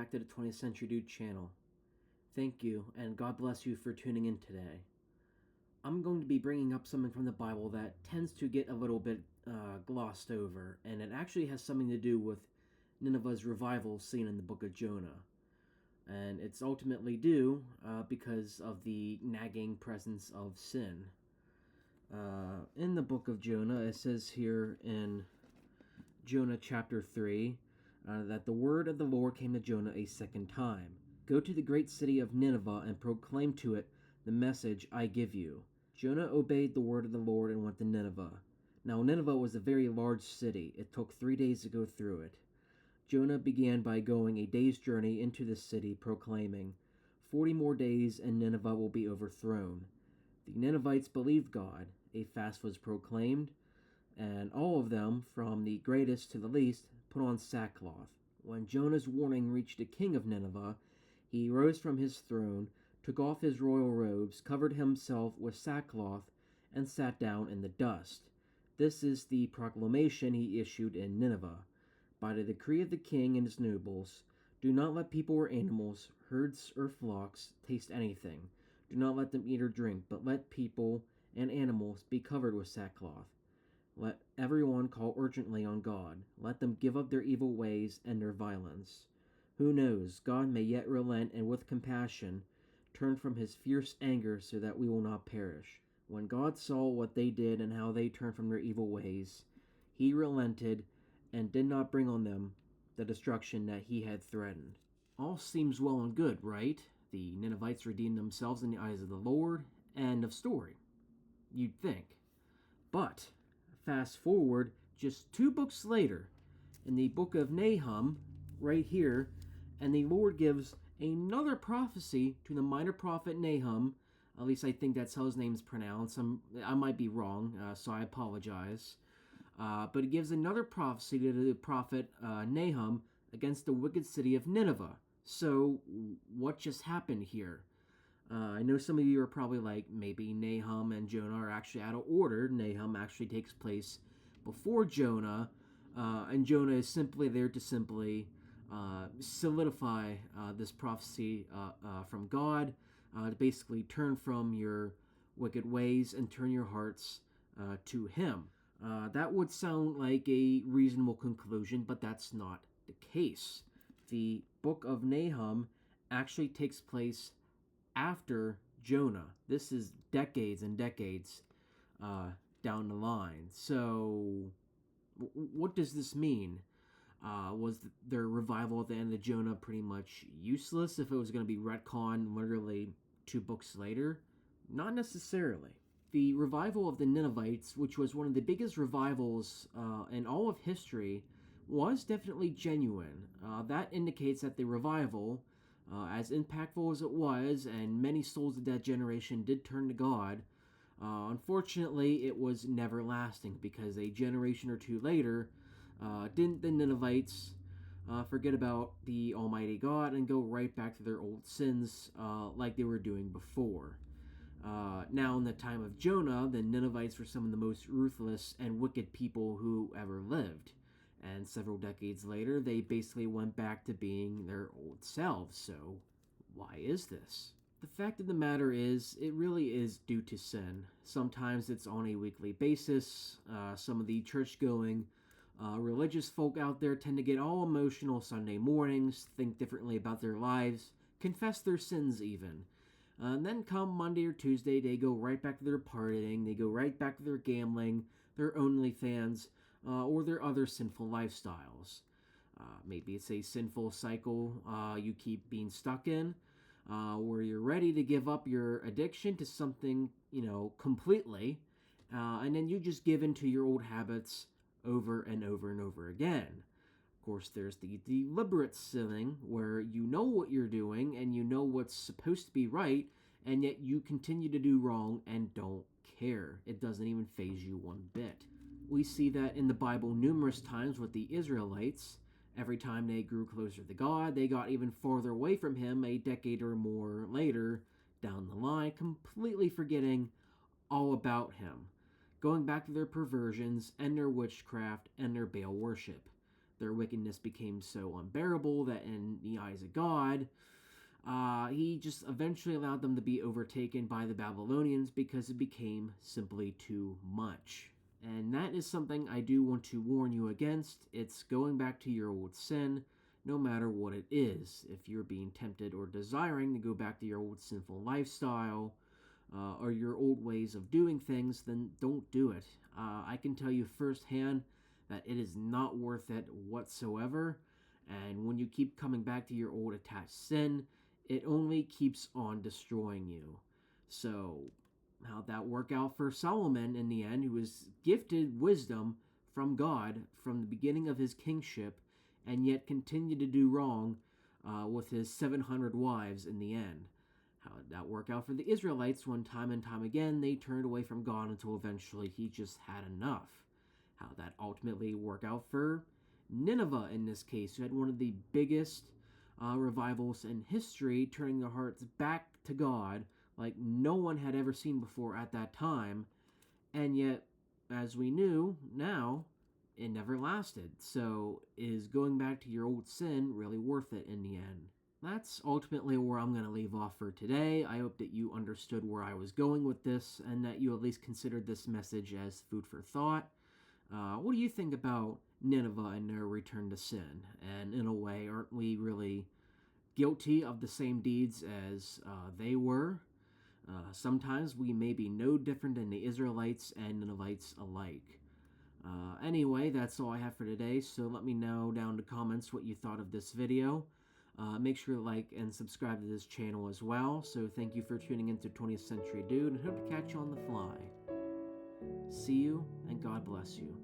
back to the 20th Century Dude channel. Thank you, and God bless you for tuning in today. I'm going to be bringing up something from the Bible that tends to get a little bit glossed over, and it actually has something to do with Nineveh's revival seen in the book of Jonah. And it's ultimately due because of the nagging presence of sin. In the book of Jonah, it says here in Jonah chapter 3, that the word of the Lord came to Jonah a second time. Go to the great city of Nineveh and proclaim to it the message I give you. Jonah obeyed the word of the Lord and went to Nineveh. Now Nineveh was a very large city. It took 3 days to go through it. Jonah began by going a day's journey into the city, proclaiming, 40 more days and Nineveh will be overthrown. The Ninevites believed God. A fast was proclaimed, and all of them, from the greatest to the least, put on sackcloth. When Jonah's warning reached the king of Nineveh, he rose from his throne, took off his royal robes, covered himself with sackcloth, and sat down in the dust. This is the proclamation he issued in Nineveh. By the decree of the king and his nobles, do not let people or animals, herds or flocks, taste anything. Do not let them eat or drink, but let people and animals be covered with sackcloth. Let everyone call urgently on God. Let them give up their evil ways and their violence. Who knows, God may yet relent and with compassion turn from his fierce anger so that we will not perish. When God saw what they did and how they turned from their evil ways, he relented and did not bring on them the destruction that he had threatened. All seems well and good, right? The Ninevites redeemed themselves in the eyes of the Lord. End of story. You'd think. But fast forward just 2 books later, in the book of Nahum, right here, and the Lord gives another prophecy to the minor prophet Nahum. At least I think that's how his name's pronounced. I might be wrong, so I apologize. But he gives another prophecy to the prophet Nahum against the wicked city of Nineveh. So what just happened here? I know some of you are probably like, maybe Nahum and Jonah are actually out of order. Nahum actually takes place before Jonah, and Jonah is simply there to simply solidify this prophecy from God, to basically turn from your wicked ways and turn your hearts to Him. That would sound like a reasonable conclusion, but that's not the case. The book of Nahum actually takes place after Jonah. This is decades and decades down the line. So what does this mean? Was their revival at the end of Jonah pretty much useless if it was going to be retconned literally 2 books later? Not necessarily. The revival of the Ninevites, which was one of the biggest revivals in all of history, was definitely genuine. That indicates that the revival, as impactful as it was, and many souls of that generation did turn to God, unfortunately it was never lasting, because a generation or 2 later, didn't the Ninevites forget about the Almighty God and go right back to their old sins like they were doing before. Now, in the time of Jonah, the Ninevites were some of the most ruthless and wicked people who ever lived. And several decades later, they basically went back to being their old selves. So, why is this? The fact of the matter is, it really is due to sin. Sometimes it's on a weekly basis. Some of the church-going religious folk out there tend to get all emotional Sunday mornings, think differently about their lives, confess their sins even. And then come Monday or Tuesday, they go right back to their partying, they go right back to their gambling, their OnlyFans, or their other sinful lifestyles. Maybe it's a sinful cycle you keep being stuck in, where you're ready to give up your addiction to something, completely, and then you just give into your old habits over and over and over again. Of course, there's the deliberate sinning, where you know what you're doing and you know what's supposed to be right, and yet you continue to do wrong and don't care. It doesn't even faze you one bit. We see that in the Bible numerous times with the Israelites. Every time they grew closer to God, they got even farther away from Him a decade or more later down the line, completely forgetting all about Him, going back to their perversions and their witchcraft and their Baal worship. their wickedness became so unbearable that in the eyes of God, he just eventually allowed them to be overtaken by the Babylonians because it became simply too much. And that is something I do want to warn you against. It's going back to your old sin, no matter what it is. If you're being tempted or desiring to go back to your old sinful lifestyle, or your old ways of doing things, then don't do it. I can tell you firsthand that it is not worth it whatsoever. And when you keep coming back to your old attached sin, it only keeps on destroying you. So, how'd that work out for Solomon in the end, who was gifted wisdom from God from the beginning of his kingship, and yet continued to do wrong with his 700 wives in the end? How did that work out for the Israelites when time and time again they turned away from God until eventually he just had enough? How did that ultimately work out for Nineveh in this case, who had one of the biggest revivals in history, turning their hearts back to God like no one had ever seen before at that time, and yet, as we knew now, it never lasted. So, is going back to your old sin really worth it in the end? That's ultimately where I'm going to leave off for today. I hope that you understood where I was going with this and that you at least considered this message as food for thought. What do you think about Nineveh and their return to sin? And in a way, aren't we really guilty of the same deeds as they were? Sometimes we may be no different than the Israelites and Ninevites alike. Anyway, that's all I have for today, so let me know down in the comments what you thought of this video. Make sure to like and subscribe to this channel as well. So thank you for tuning into 20th Century Dude, and hope to catch you on the fly. See you, and God bless you.